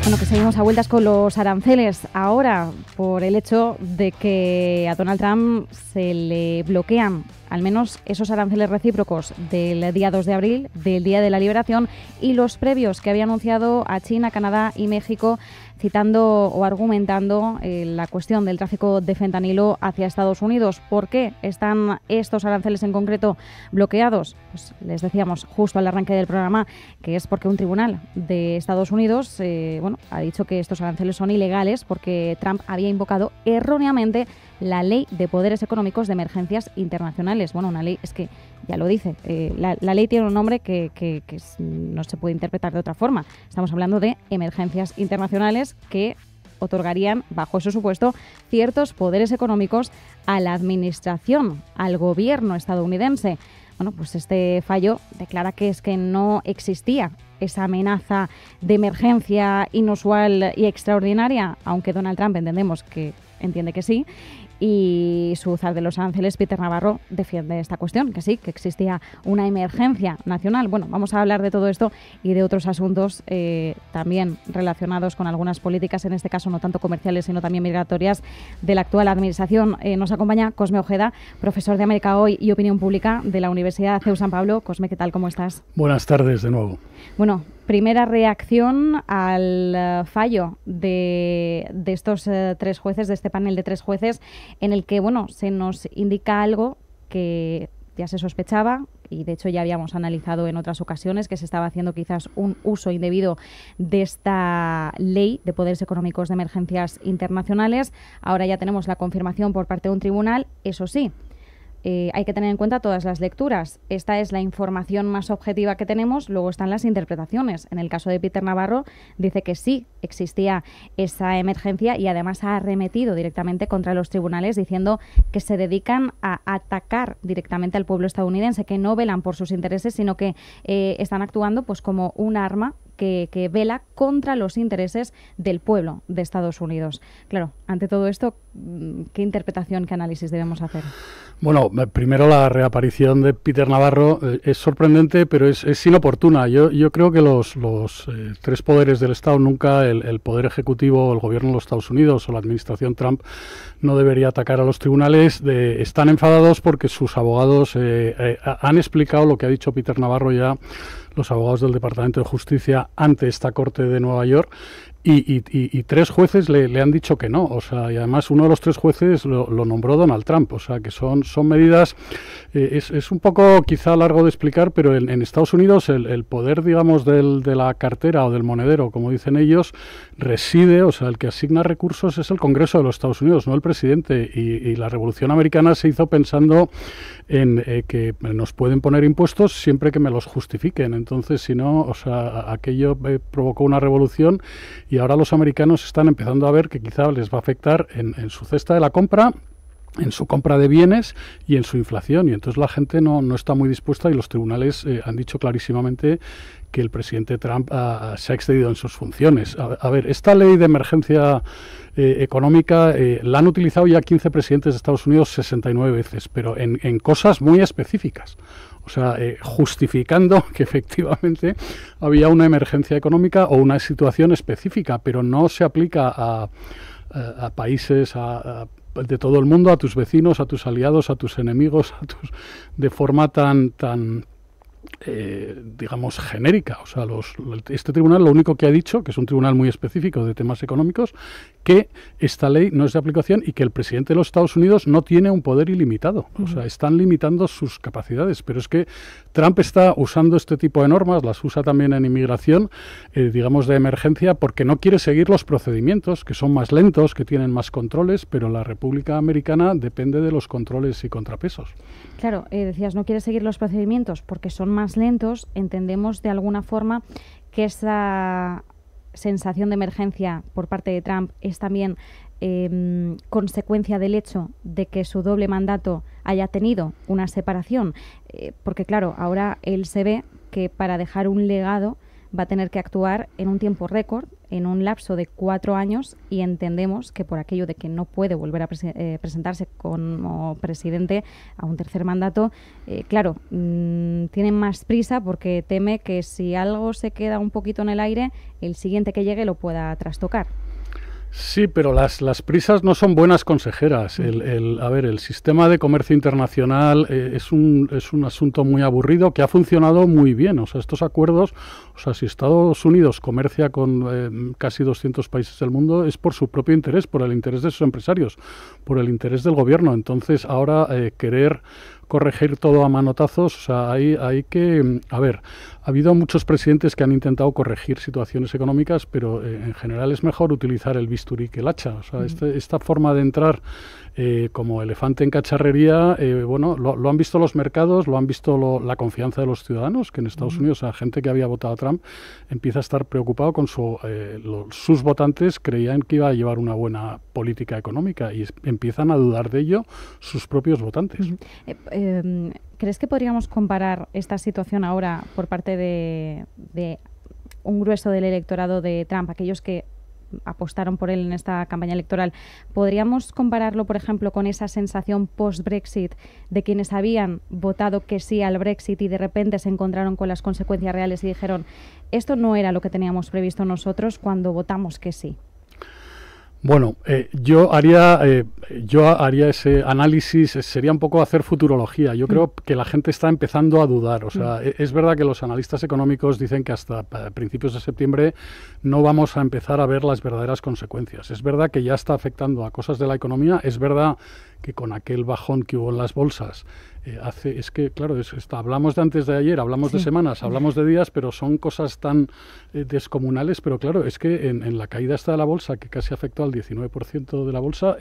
Bueno, que seguimos a vueltas con los aranceles ahora por el hecho de que a Donald Trump se le bloquean al menos esos aranceles recíprocos del día 2 de abril, del Día de la Liberación, y los previos que había anunciado a China, Canadá y México, citando o argumentando la cuestión del tráfico de fentanilo hacia Estados Unidos. ¿Por qué están estos aranceles en concreto bloqueados? Pues les decíamos justo al arranque del programa que es porque un tribunal de Estados Unidos ha dicho que estos aranceles son ilegales porque Trump había invocado erróneamente la Ley de Poderes Económicos de Emergencias Internacionales. Bueno, una ley, es que ya lo dice, la ley tiene un nombre que no se puede interpretar de otra forma. Estamos hablando de emergencias internacionales que otorgarían, bajo ese supuesto, ciertos poderes económicos a la administración, al gobierno estadounidense. Bueno, pues este fallo declara que es que no existía esa amenaza de emergencia inusual y extraordinaria, aunque Donald Trump entiende que sí. Y su zar de los aranceles, Peter Navarro, defiende esta cuestión, que sí, que existía una emergencia nacional. Bueno, vamos a hablar de todo esto y de otros asuntos también relacionados con algunas políticas, en este caso no tanto comerciales, sino también migratorias, de la actual administración. Nos acompaña Cosme Ojeda, profesor de América Hoy y Opinión Pública de la Universidad CEU San Pablo. Cosme, ¿qué tal? ¿Cómo estás? Buenas tardes de nuevo. Bueno, primera reacción al fallo de estos tres jueces, de este panel de tres jueces, en el que, bueno, se nos indica algo que ya se sospechaba y, de hecho, ya habíamos analizado en otras ocasiones, que se estaba haciendo quizás un uso indebido de esta Ley de Poderes Económicos de Emergencias Internacionales. Ahora ya tenemos la confirmación por parte de un tribunal, eso sí. Hay que tener en cuenta todas las lecturas. Esta es la información más objetiva que tenemos, luego están las interpretaciones. En el caso de Peter Navarro dice que sí existía esa emergencia y además ha arremetido directamente contra los tribunales diciendo que se dedican a atacar directamente al pueblo estadounidense, que no velan por sus intereses, sino que están actuando pues como un arma que vela contra los intereses del pueblo de Estados Unidos. Claro, ante todo esto, ¿qué interpretación, qué análisis debemos hacer? Bueno, primero la reaparición de Peter Navarro es sorprendente, pero es inoportuna. Yo creo que los tres poderes del Estado, nunca el Poder Ejecutivo, el Gobierno de los Estados Unidos o la Administración Trump, no debería atacar a los tribunales. Están enfadados porque sus abogados han explicado lo que ha dicho Peter Navarro ya, los abogados del Departamento de Justicia, ante esta Corte de Nueva York. Y tres jueces le han dicho que no, o sea, y además uno de los tres jueces lo nombró Donald Trump, o sea, que son medidas, es un poco quizá largo de explicar, pero en Estados Unidos el poder, digamos, de la cartera o del monedero, como dicen ellos, reside, o sea, el que asigna recursos es el Congreso de los Estados Unidos, no el presidente, y la Revolución Americana se hizo pensando en que nos pueden poner impuestos siempre que me los justifiquen. Entonces, si no, o sea, aquello provocó una revolución y ahora los americanos están empezando a ver que quizá les va a afectar en su cesta de la compra, en su compra de bienes y en su inflación. Y entonces la gente no está muy dispuesta y los tribunales han dicho clarísimamente que el presidente Trump se ha excedido en sus funciones. A ver, esta ley de emergencia económica la han utilizado ya 15 presidentes de Estados Unidos 69 veces, pero en cosas muy específicas. O sea, justificando que efectivamente había una emergencia económica o una situación específica, pero no se aplica a países, de todo el mundo, a tus vecinos, a tus aliados, a tus enemigos, de forma tan digamos, genérica. O sea, este tribunal lo único que ha dicho, que es un tribunal muy específico de temas económicos, que esta ley no es de aplicación y que el presidente de los Estados Unidos no tiene un poder ilimitado. O sea, están limitando sus capacidades. Pero es que Trump está usando este tipo de normas, las usa también en inmigración, digamos, de emergencia, porque no quiere seguir los procedimientos, que son más lentos, que tienen más controles, pero la República Americana depende de los controles y contrapesos. Claro, decías, no quiere seguir los procedimientos porque son más lentos. Entendemos de alguna forma que esa sensación de emergencia por parte de Trump es también consecuencia del hecho de que su doble mandato haya tenido una separación, porque claro, ahora él se ve que para dejar un legado va a tener que actuar en un tiempo récord. en un lapso de 4 años y entendemos que por aquello de que no puede volver a presentarse como presidente a un tercer mandato, claro, tiene más prisa porque teme que si algo se queda un poquito en el aire, el siguiente que llegue lo pueda trastocar. Sí, pero las prisas no son buenas consejeras. A ver, el sistema de comercio internacional es un asunto muy aburrido que ha funcionado muy bien. O sea, estos acuerdos, o sea, si Estados Unidos comercia con casi 200 países del mundo, es por su propio interés, por el interés de sus empresarios, por el interés del gobierno. Entonces, ahora querer corregir todo a manotazos, o sea, hay que... A ver, ha habido muchos presidentes que han intentado corregir situaciones económicas, pero en general es mejor utilizar el bisturí que el hacha. O sea, esta forma de entrar como elefante en cacharrería, bueno, lo han visto los mercados, lo han visto la confianza de los ciudadanos, que en Estados Unidos la gente que había votado a Trump empieza a estar preocupado con sus votantes creían que iba a llevar una buena política económica y empiezan a dudar de ello sus propios votantes. ¿Crees que podríamos comparar esta situación ahora por parte de un grueso del electorado de Trump, aquellos que apostaron por él en esta campaña electoral? ¿Podríamos compararlo, por ejemplo, con esa sensación post-Brexit de quienes habían votado que sí al Brexit y de repente se encontraron con las consecuencias reales y dijeron, esto no era lo que teníamos previsto nosotros cuando votamos que sí? Bueno, yo haría ese análisis, sería un poco hacer futurología. Yo creo que la gente está empezando a dudar. O sea, es verdad que los analistas económicos dicen que hasta principios de septiembre no vamos a empezar a ver las verdaderas consecuencias. Es verdad que ya está afectando a cosas de la economía. Es verdad que con aquel bajón que hubo en las bolsas, es que, claro, hablamos de antes de ayer, hablamos de semanas, hablamos de días, pero son cosas tan descomunales. Pero claro, es que en la caída esta de la bolsa, que casi afectó al 19% de la bolsa,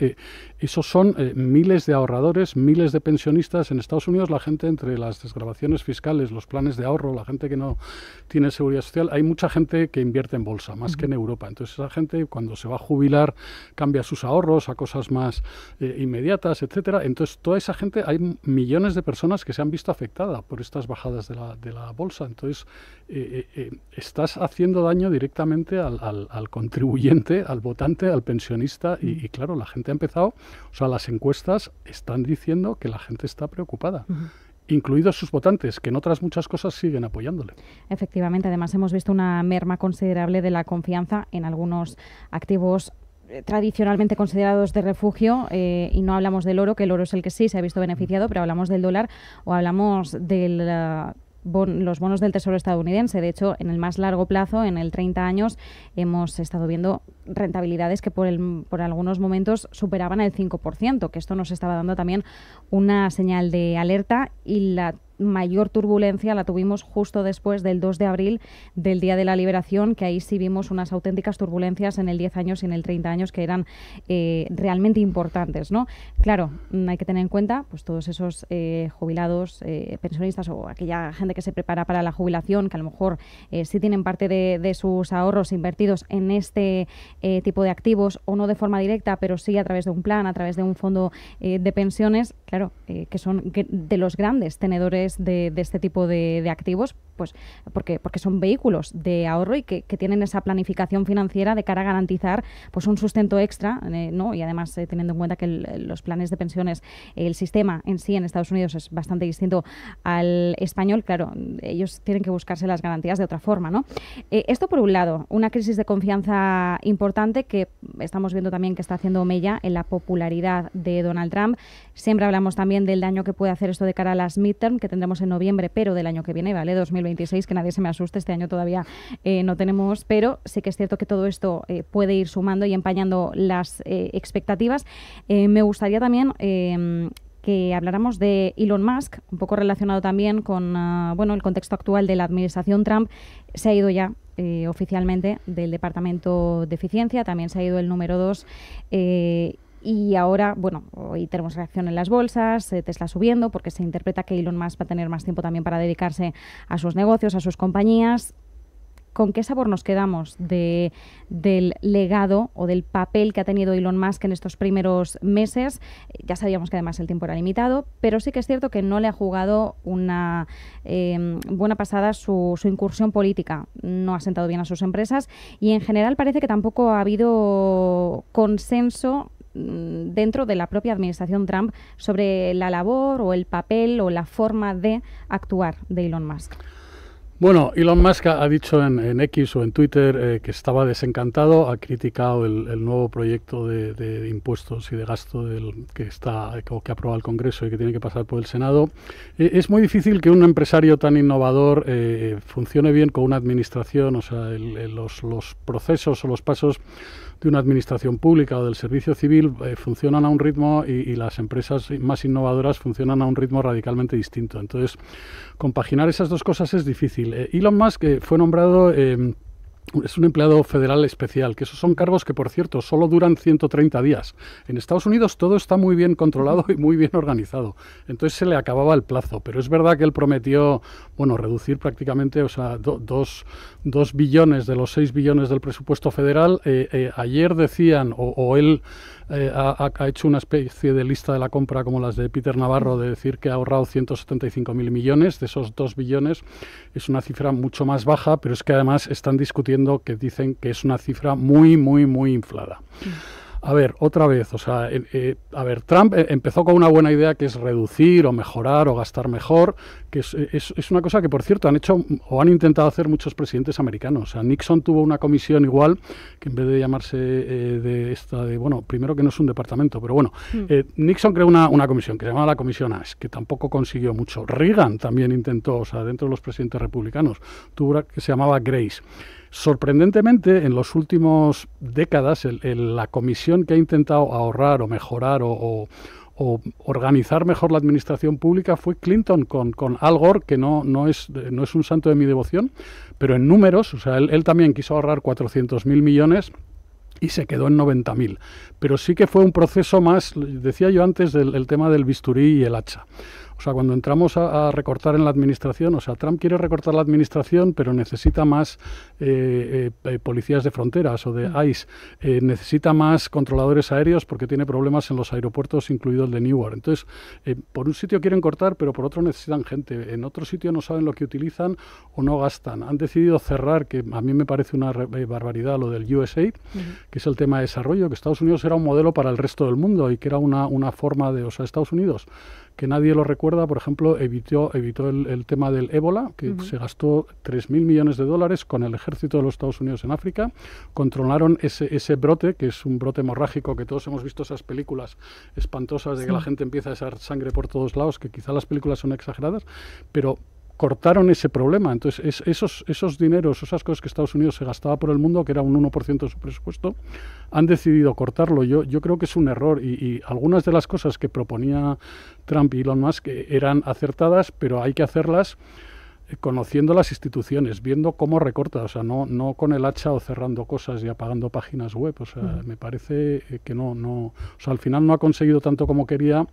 esos son miles de ahorradores, miles de pensionistas. En Estados Unidos la gente, entre las desgravaciones fiscales, los planes de ahorro, la gente que no tiene seguridad social, hay mucha gente que invierte en bolsa, más que en Europa. Entonces esa gente, cuando se va a jubilar, cambia sus ahorros a cosas más inmediatas, etcétera. Entonces toda esa gente, hay millones de personas que se han visto afectadas por estas bajadas de la bolsa. Entonces estás haciendo daño directamente al contribuyente, al votante, al pensionista y claro, la gente ha empezado, o sea, las encuestas están diciendo que la gente está preocupada. Incluidos sus votantes, que en otras muchas cosas siguen apoyándole. Efectivamente, además hemos visto una merma considerable de la confianza en algunos activos tradicionalmente considerados de refugio, y no hablamos del oro, que el oro es el que sí se ha visto beneficiado, pero hablamos del dólar o hablamos del los bonos del Tesoro estadounidense. De hecho, en el más largo plazo, en el 30 años, hemos estado viendo rentabilidades que por algunos momentos superaban el 5%, que esto nos estaba dando también una señal de alerta, y la mayor turbulencia la tuvimos justo después del 2 de abril, del Día de la Liberación, que ahí sí vimos unas auténticas turbulencias en el 10 años y en el 30 años que eran realmente importantes, ¿no? Claro, hay que tener en cuenta pues todos esos jubilados, pensionistas o aquella gente que se prepara para la jubilación, que a lo mejor sí tienen parte de sus ahorros invertidos en este tipo de activos, o no de forma directa, pero sí a través de un plan, a través de un fondo de pensiones, claro, que son de los grandes tenedores de este tipo de activos, pues porque son vehículos de ahorro y que tienen esa planificación financiera de cara a garantizar pues un sustento extra, ¿no? Y además teniendo en cuenta que los planes de pensiones, el sistema en sí en Estados Unidos es bastante distinto al español, claro, ellos tienen que buscarse las garantías de otra forma, ¿no? Esto por un lado, una crisis de confianza importante que estamos viendo también que está haciendo mella en la popularidad de Donald Trump. Siempre hablamos también del daño que puede hacer esto de cara a las midterm, que tendremos en noviembre, pero del año que viene, ¿vale? 2026, que nadie se me asuste, este año todavía no tenemos, pero sí que es cierto que todo esto puede ir sumando y empañando las expectativas. Me gustaría también que habláramos de Elon Musk, un poco relacionado también con el contexto actual de la administración Trump. Se ha ido ya oficialmente del Departamento de Eficiencia, también se ha ido el número 2, y ahora, bueno, hoy tenemos reacción en las bolsas, Tesla subiendo, porque se interpreta que Elon Musk va a tener más tiempo también para dedicarse a sus negocios, a sus compañías. ¿con qué sabor nos quedamos del legado o del papel que ha tenido Elon Musk en estos primeros meses? Ya sabíamos que además el tiempo era limitado, pero sí que es cierto que no le ha jugado una buena pasada su incursión política. No ha sentado bien a sus empresas y en general parece que tampoco ha habido consenso dentro de la propia administración Trump sobre la labor o el papel o la forma de actuar de Elon Musk. Bueno, Elon Musk ha dicho en X o en Twitter que estaba desencantado, ha criticado el nuevo proyecto de impuestos y de gasto que ha aprobado el Congreso y que tiene que pasar por el Senado. Es muy difícil que un empresario tan innovador funcione bien con una administración, o sea, los procesos o los pasos de una administración pública o del servicio civil funcionan a un ritmo y las empresas más innovadoras funcionan a un ritmo radicalmente distinto. Entonces, compaginar esas dos cosas es difícil. Elon Musk fue nombrado... es un empleado federal especial, que esos son cargos que, por cierto, solo duran 130 días. En Estados Unidos todo está muy bien controlado y muy bien organizado. Entonces se le acababa el plazo. Pero es verdad que él prometió, bueno, reducir prácticamente, o sea, 2 billones de los 6 billones del presupuesto federal. Ayer decían, o él ha hecho una especie de lista de la compra como las de Peter Navarro, de decir que ha ahorrado 175.000 millones de esos 2 billones. Es una cifra mucho más baja, pero es que además están discutiendo que dicen que es una cifra muy, muy, muy inflada. A ver, otra vez, o sea, Trump empezó con una buena idea que es reducir o mejorar o gastar mejor, que es una cosa que, por cierto, han hecho o han intentado hacer muchos presidentes americanos. O sea, Nixon tuvo una comisión igual, que en vez de llamarse bueno, primero que no es un departamento, pero bueno, Nixon creó una comisión que se llamaba la Comisión Ash, que tampoco consiguió mucho. Reagan también intentó, o sea, dentro de los presidentes republicanos, tuvo una que se llamaba Grace. Sorprendentemente, en las últimas décadas, la comisión que ha intentado ahorrar o mejorar o organizar mejor la administración pública fue Clinton con Al Gore, que no es un santo de mi devoción, pero en números, o sea, él también quiso ahorrar 400.000 millones y se quedó en 90.000. Pero sí que fue un proceso más, decía yo antes, del tema del bisturí y el hacha. O sea, cuando entramos a recortar en la administración, o sea, Trump quiere recortar la administración, pero necesita más policías de fronteras o de ICE, necesita más controladores aéreos porque tiene problemas en los aeropuertos, incluido el de Newark. Entonces, por un sitio quieren cortar, pero por otro necesitan gente. En otro sitio no saben lo que utilizan o no gastan. Han decidido cerrar, que a mí me parece una barbaridad, lo del USAID, que es el tema de desarrollo, que Estados Unidos era un modelo para el resto del mundo y que era una forma de, o sea, Estados Unidos, que nadie lo recuerda, por ejemplo, evitó el tema del ébola, que se gastó 3.000 millones de dólares con el ejército de los Estados Unidos en África. Controlaron ese brote, que es un brote hemorrágico, que todos hemos visto esas películas espantosas de que la gente empieza a echar sangre por todos lados, que quizá las películas son exageradas, pero cortaron ese problema. Entonces, esos dineros, esas cosas que Estados Unidos se gastaba por el mundo, que era un 1% de su presupuesto, han decidido cortarlo. Yo creo que es un error y algunas de las cosas que proponía Trump y Elon Musk eran acertadas, pero hay que hacerlas conociendo las instituciones, viendo cómo recorta, o sea, no con el hacha o cerrando cosas y apagando páginas web. O sea, me parece que o sea, al final no ha conseguido tanto como quería.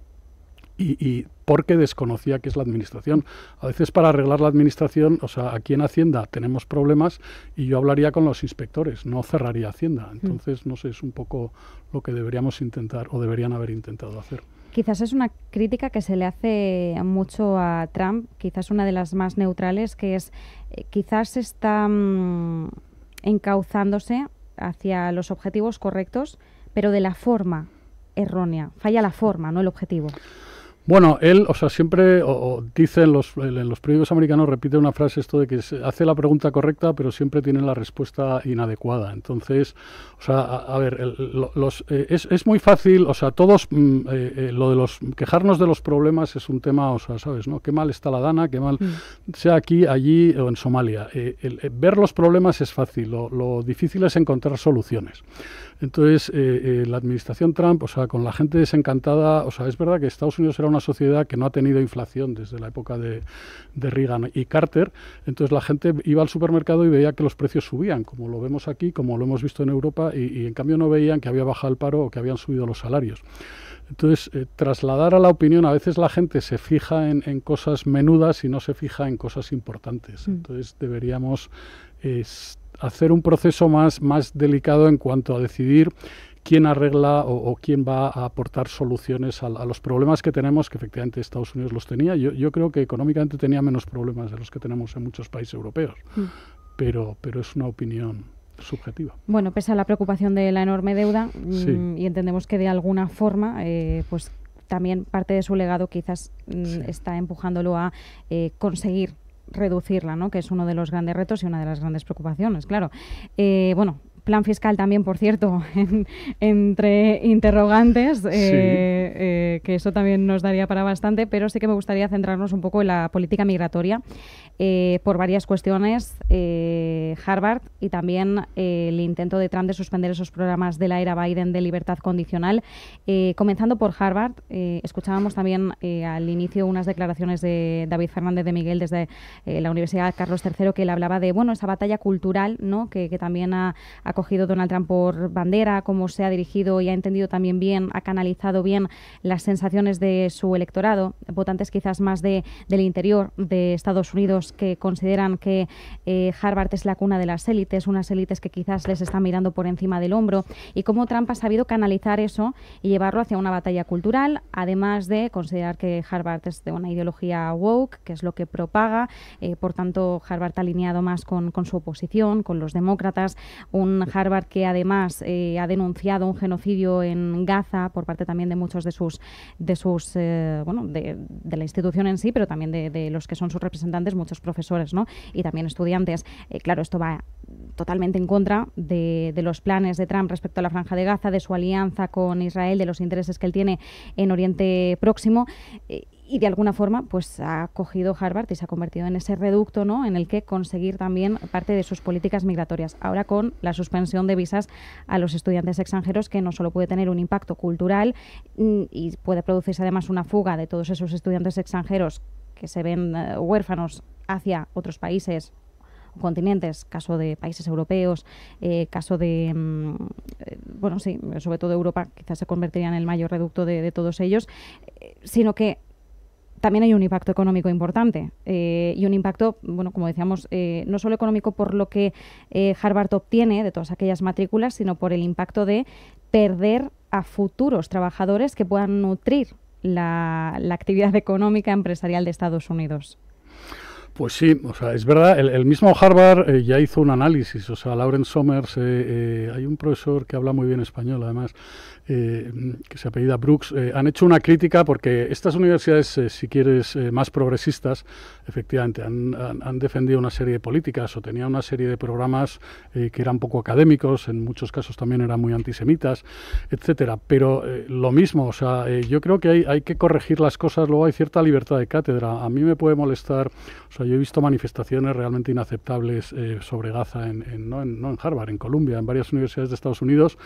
Y porque desconocía qué es la administración. A veces para arreglar la administración, o sea, aquí en Hacienda tenemos problemas y yo hablaría con los inspectores, no cerraría Hacienda. Entonces, no sé, es un poco lo que deberíamos intentar o deberían haber intentado hacer. Quizás es una crítica que se le hace mucho a Trump, quizás una de las más neutrales, que es quizás está encauzándose hacia los objetivos correctos, pero de la forma errónea. Falla la forma, no el objetivo. Bueno, él, o sea, siempre dice en los periódicos americanos, repite una frase, esto de que se hace la pregunta correcta, pero siempre tiene la respuesta inadecuada. Entonces, o sea, a ver, es muy fácil, o sea, todos, lo de quejarnos de los problemas es un tema, o sea, ¿sabes, no? Qué mal está la Dana, qué mal, sea aquí, allí o en Somalia. Ver los problemas es fácil, lo difícil es encontrar soluciones. Entonces, la administración Trump, o sea, con la gente desencantada, o sea, es verdad que Estados Unidos era una sociedad que no ha tenido inflación desde la época de Reagan y Carter, entonces la gente iba al supermercado y veía que los precios subían, como lo vemos aquí, como lo hemos visto en Europa, y en cambio no veían que había bajado el paro o que habían subido los salarios. Entonces, trasladar a la opinión, a veces la gente se fija en cosas menudas y no se fija en cosas importantes. Entonces, deberíamos es hacer un proceso más delicado en cuanto a decidir quién arregla o quién va a aportar soluciones a los problemas que tenemos, que efectivamente Estados Unidos los tenía. Yo creo que económicamente tenía menos problemas de los que tenemos en muchos países europeos, pero es una opinión subjetiva. Bueno, pese a la preocupación de la enorme deuda, y entendemos que de alguna forma, pues también parte de su legado quizás está empujándolo a conseguir reducirla, ¿no? Que es uno de los grandes retos y una de las grandes preocupaciones, claro. Bueno, plan fiscal también, por cierto, entre interrogantes, que eso también nos daría para bastante, pero sí que me gustaría centrarnos un poco en la política migratoria por varias cuestiones. Harvard y también el intento de Trump de suspender esos programas de la era Biden de libertad condicional. Comenzando por Harvard, escuchábamos también al inicio unas declaraciones de David Fernández de Miguel desde la Universidad Carlos III, que él hablaba de esa batalla cultural, ¿no? que también ha cogido Donald Trump por bandera, cómo se ha dirigido y ha entendido también bien, ha canalizado bien las sensaciones de su electorado, votantes quizás más del interior de Estados Unidos, que consideran que Harvard es la cuna de las élites, unas élites que quizás les están mirando por encima del hombro, y cómo Trump ha sabido canalizar eso y llevarlo hacia una batalla cultural, además de considerar que Harvard es de una ideología woke, que es lo que propaga, por tanto Harvard alineado más con su oposición, con los demócratas, un Harvard que además ha denunciado un genocidio en Gaza por parte también de muchos de la institución en sí, pero también de los que son sus representantes, muchos profesores, ¿no? Y también estudiantes. Claro, esto va totalmente en contra de los planes de Trump respecto a la Franja de Gaza, de su alianza con Israel, de los intereses que él tiene en Oriente Próximo. Y de alguna forma pues ha cogido Harvard y se ha convertido en ese reducto, ¿no? En el que conseguir también parte de sus políticas migratorias. Ahora con la suspensión de visas a los estudiantes extranjeros, que no solo puede tener un impacto cultural y puede producirse además una fuga de todos esos estudiantes extranjeros que se ven huérfanos hacia otros países o continentes, caso de países europeos, caso de, sobre todo Europa, quizás se convertiría en el mayor reducto de todos ellos, sino que también hay un impacto económico importante y un impacto, como decíamos, no solo económico por lo que Harvard obtiene de todas aquellas matrículas, sino por el impacto de perder a futuros trabajadores que puedan nutrir la actividad económica empresarial de Estados Unidos. Pues sí, es verdad, el mismo Harvard ya hizo un análisis, Lawrence Summers, hay un profesor que habla muy bien español, además, que se apellida Brooks, han hecho una crítica porque estas universidades, si quieres, más progresistas, efectivamente, han defendido una serie de políticas o tenían una serie de programas que eran poco académicos, en muchos casos también eran muy antisemitas, etcétera. Pero lo mismo, yo creo que hay que corregir las cosas, luego hay cierta libertad de cátedra. A mí me puede molestar, yo he visto manifestaciones realmente inaceptables sobre Gaza, no en Harvard, en Columbia, en varias universidades de Estados Unidos,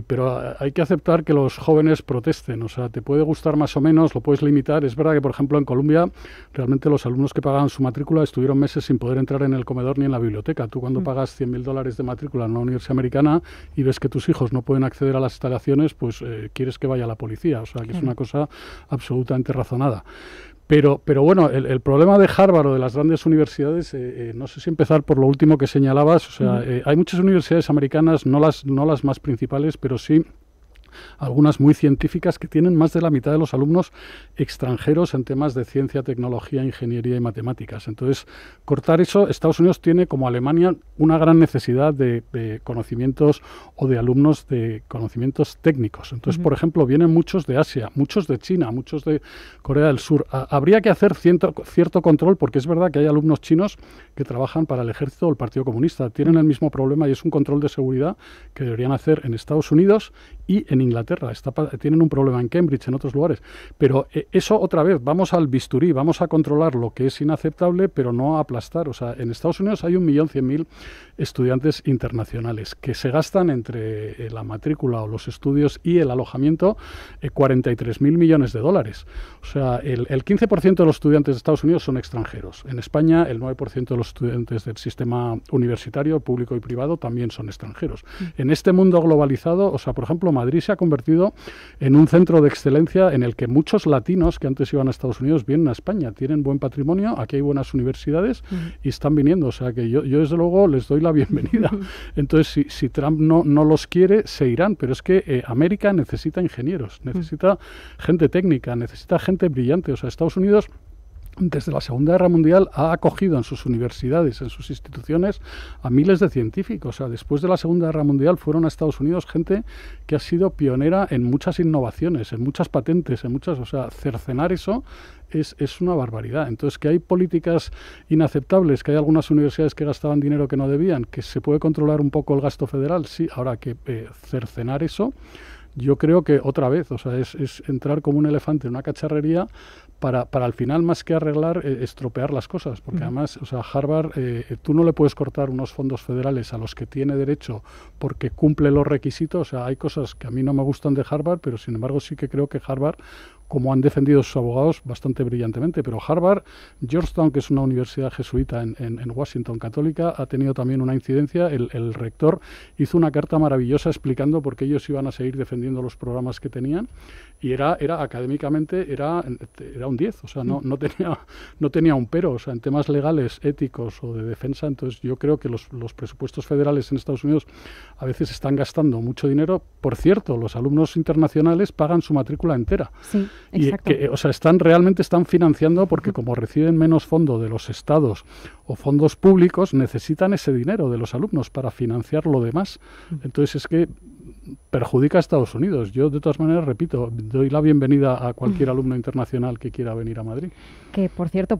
pero hay que aceptar que los jóvenes protesten, te puede gustar más o menos, lo puedes limitar. Es verdad que, por ejemplo, en Columbia, realmente los alumnos que pagaban su matrícula estuvieron meses sin poder entrar en el comedor ni en la biblioteca. Tú cuando pagas $100.000 de matrícula en una universidad americana y ves que tus hijos no pueden acceder a las instalaciones, pues quieres que vaya la policía, que es una cosa absolutamente razonada. Pero bueno, el problema de Harvard o de las grandes universidades, no sé si empezar por lo último que señalabas, hay muchas universidades americanas, no las más principales, pero sí algunas muy científicas que tienen más de la mitad de los alumnos extranjeros en temas de ciencia, tecnología, ingeniería y matemáticas. Entonces, cortar eso, Estados Unidos tiene, como Alemania, una gran necesidad de conocimientos o de alumnos de conocimientos técnicos. Entonces, por ejemplo, vienen muchos de Asia, muchos de China, muchos de Corea del Sur. Habría que hacer cierto control, porque es verdad que hay alumnos chinos que trabajan para el ejército o el Partido Comunista. Tienen el mismo problema y es un control de seguridad que deberían hacer en Estados Unidos y en Inglaterra. Tienen un problema en Cambridge, en otros lugares. Pero eso, otra vez, vamos al bisturí, vamos a controlar lo que es inaceptable, pero no a aplastar. En Estados Unidos hay 1.100.000 estudiantes internacionales que se gastan entre la matrícula o los estudios y el alojamiento $43.000 millones. El 15% de los estudiantes de Estados Unidos son extranjeros. En España, el 9% de los estudiantes del sistema universitario, público y privado, también son extranjeros. En este mundo globalizado, por ejemplo, Madrid se se ha convertido en un centro de excelencia en el que muchos latinos que antes iban a Estados Unidos vienen a España, tienen buen patrimonio, aquí hay buenas universidades y están viniendo. O sea que yo desde luego les doy la bienvenida. Entonces, si Trump no los quiere, se irán. Pero es que América necesita ingenieros, necesita gente técnica, necesita gente brillante. O sea, Estados Unidos, desde la Segunda Guerra Mundial, ha acogido en sus universidades, en sus instituciones, a miles de científicos. O sea, después de la Segunda Guerra Mundial fueron a Estados Unidos gente que ha sido pionera en muchas innovaciones, en muchas patentes, en muchas... O sea, cercenar eso es una barbaridad. Entonces, que hay políticas inaceptables, que hay algunas universidades que gastaban dinero que no debían, que se puede controlar un poco el gasto federal, sí. Ahora, que cercenar eso... Yo creo que otra vez, o sea, es entrar como un elefante en una cacharrería para al final, más que arreglar, estropear las cosas. Porque además, o sea, Harvard, tú no le puedes cortar unos fondos federales a los que tiene derecho porque cumple los requisitos. O sea, hay cosas que a mí no me gustan de Harvard, pero sin embargo sí que creo que Harvard, como han defendido sus abogados bastante brillantemente. Pero Harvard, Georgetown, que es una universidad jesuita en Washington, católica, ha tenido también una incidencia. El rector hizo una carta maravillosa explicando por qué ellos iban a seguir defendiendo los programas que tenían, y era académicamente era un 10, o sea, no tenía un pero. O sea, en temas legales, éticos o de defensa. Entonces yo creo que los presupuestos federales en Estados Unidos a veces están gastando mucho dinero. Por cierto, los alumnos internacionales pagan su matrícula entera. Sí. Exacto. O sea, realmente están financiando, porque como reciben menos fondo de los estados o fondos públicos, necesitan ese dinero de los alumnos para financiar lo demás. Entonces es que perjudica a Estados Unidos. Yo, de todas maneras, repito, doy la bienvenida a cualquier alumno internacional que quiera venir a Madrid. Que, por cierto,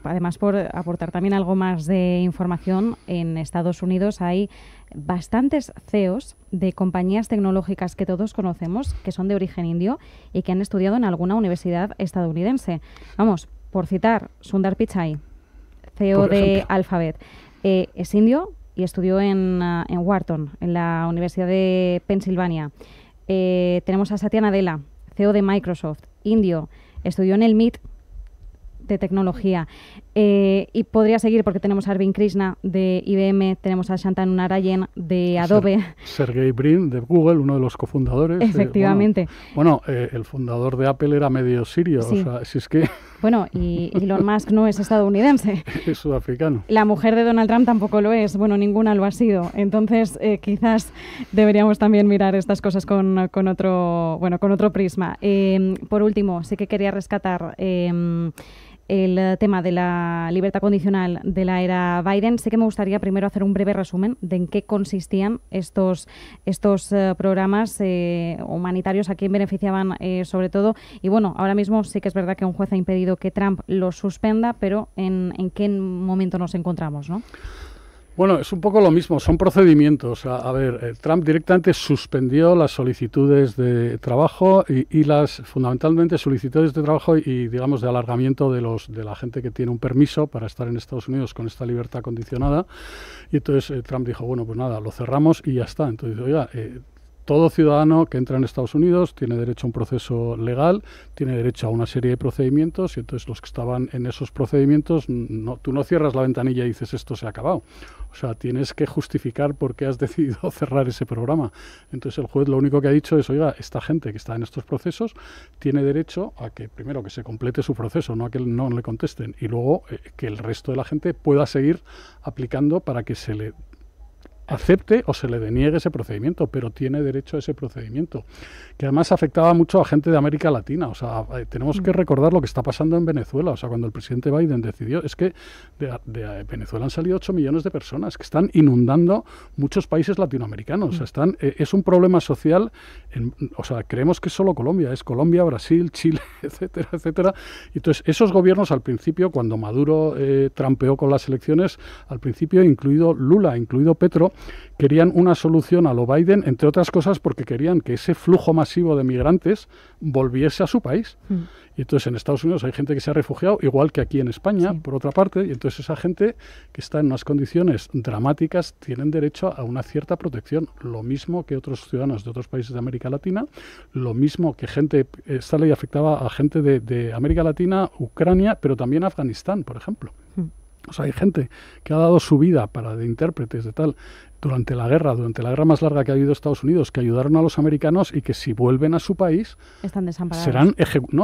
además por aportar también algo más de información, en Estados Unidos hay bastantes CEOs de compañías tecnológicas que todos conocemos, que son de origen indio y que han estudiado en alguna universidad estadounidense. Vamos, por citar, Sundar Pichai, CEO de Alphabet, es indio y estudió en Wharton, en la Universidad de Pensilvania. Tenemos a Satya Nadella, CEO de Microsoft, indio, estudió en el MIT de tecnología. Y podría seguir porque tenemos a Arvind Krishna de IBM, tenemos a Shantanu Narayen de Adobe. Sergey Brin de Google, uno de los cofundadores. Efectivamente. El fundador de Apple era medio sirio. Sí. O sea, si es que... Bueno, y Elon Musk no es estadounidense. Es sudafricano. La mujer de Donald Trump tampoco lo es. Bueno, ninguna lo ha sido. Entonces, quizás deberíamos también mirar estas cosas con otro prisma. Por último, sí que quería rescatar el tema de la libertad condicional de la era Biden. Sí que me gustaría primero hacer un breve resumen de en qué consistían estos programas humanitarios, a quién beneficiaban sobre todo. Y bueno, ahora mismo sí que es verdad que un juez ha impedido que Trump los suspenda, pero ¿en qué momento nos encontramos, no? Bueno, es un poco lo mismo, son procedimientos. A ver, Trump directamente suspendió las solicitudes de trabajo y las fundamentalmente solicitudes de trabajo y digamos de alargamiento de la gente que tiene un permiso para estar en Estados Unidos con esta libertad condicionada. Y entonces Trump dijo, bueno, pues nada, lo cerramos y ya está. Entonces, oiga, todo ciudadano que entra en Estados Unidos tiene derecho a un proceso legal, tiene derecho a una serie de procedimientos, y entonces los que estaban en esos procedimientos, tú no cierras la ventanilla y dices esto se ha acabado. O sea, tienes que justificar por qué has decidido cerrar ese programa. Entonces el juez lo único que ha dicho es, oiga, esta gente que está en estos procesos tiene derecho a que primero que se complete su proceso, no a que no le contesten, y luego que el resto de la gente pueda seguir aplicando para que se le acepte o se le deniegue ese procedimiento, pero tiene derecho a ese procedimiento, que además afectaba mucho a gente de América Latina. O sea, tenemos que recordar lo que está pasando en Venezuela. O sea, cuando el presidente Biden decidió, es que de Venezuela han salido 8 millones de personas que están inundando muchos países latinoamericanos. O sea, es un problema social, o sea, creemos que es solo Colombia, es Colombia, Brasil, Chile, etcétera, etcétera. Y entonces, esos gobiernos al principio, cuando Maduro trampeó con las elecciones, al principio, incluido Lula, incluido Petro, querían una solución a lo Biden, entre otras cosas porque querían que ese flujo masivo de migrantes volviese a su país. Y entonces en Estados Unidos hay gente que se ha refugiado, igual que aquí en España, por otra parte, y entonces esa gente que está en unas condiciones dramáticas tienen derecho a una cierta protección, lo mismo que otros ciudadanos de otros países de América Latina, lo mismo que esta ley afectaba a gente de América Latina, Ucrania, pero también Afganistán, por ejemplo. O sea, hay gente que ha dado su vida de intérpretes de tal durante la guerra más larga que ha habido Estados Unidos, que ayudaron a los americanos y que si vuelven a su país están desamparados.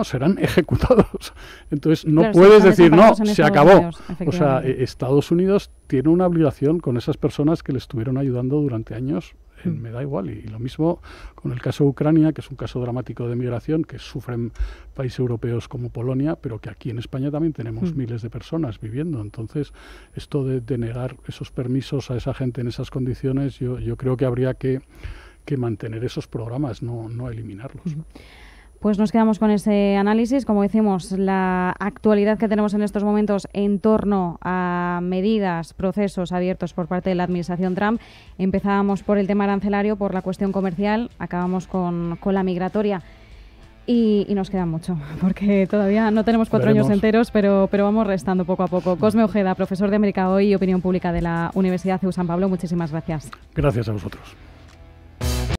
serán ejecutados. Entonces no claro, puedes decir, no, se acabó. Unidos, o sea, Estados Unidos tiene una obligación con esas personas que le estuvieron ayudando durante años. Me da igual. Y lo mismo con el caso de Ucrania, que es un caso dramático de migración que sufren países europeos como Polonia, pero que aquí en España también tenemos miles de personas viviendo. Entonces, esto de negar esos permisos a esa gente en esas condiciones, yo creo que habría que mantener esos programas, no eliminarlos. Pues nos quedamos con ese análisis. Como decimos, la actualidad que tenemos en estos momentos en torno a medidas, procesos abiertos por parte de la administración Trump. Empezábamos por el tema arancelario, por la cuestión comercial, acabamos con la migratoria. Y nos queda mucho, porque todavía no tenemos 4 años enteros, pero vamos restando poco a poco. Cosme Ojeda, profesor de América Hoy y Opinión Pública de la Universidad CEU San Pablo, muchísimas gracias. Gracias a vosotros.